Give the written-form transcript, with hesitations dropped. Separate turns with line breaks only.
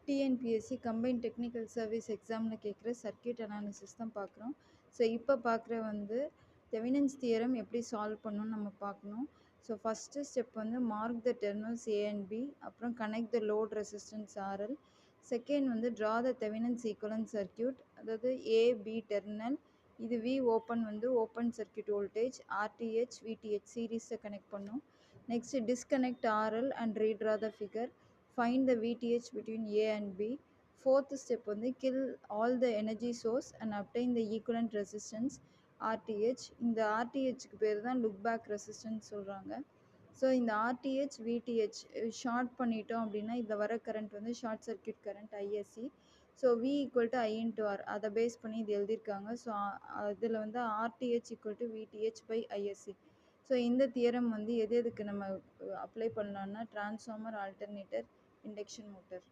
TNPSC combined technical service எக்ஸாமில் கேட்குற circuit analysis தான் பார்க்குறோம். ஸோ இப்போ பார்க்குற வந்து தெவினின்ஸ் தியரம் எப்படி சால்வ் பண்ணணும்னு நம்ம பார்க்கணும். ஸோ ஃபஸ்ட்டு ஸ்டெப் வந்து mark the terminals a and b, அப்புறம் connect the load resistance RL. Second வந்து draw the Thevenin's equivalent circuit, அதாவது ஏபி டெர்மினல், இது வி ஓப்பன் வந்து open circuit voltage, RTH VTH சீரீஸை கனெக்ட் பண்ணும். Next disconnect RL and redraw the figure. Find the VTH between A and B. Fourth step வந்து kill all the energy source and obtain the equivalent resistance RTH. இந்த RTHக்கு பேர் தான் look back resistance சொல்கிறாங்க. So இந்த RTH VTH short பண்ணிட்டோம் அப்படின்னா இதில் வர கரண்ட் வந்து short circuit current ISC. So V equal to I into R, அதை பேஸ் பண்ணி இது எழுதியிருக்காங்க. ஸோ இதில் வந்து RTH equal to VTH by ISC. So இந்த தியரம் வந்து எதுக்கு நம்ம அப்ளை பண்ணலான்னா டிரான்ஸ்ஃபார்மர், ஆல்டர்னேட்டர், இண்டக்ஷன் மோட்டர்.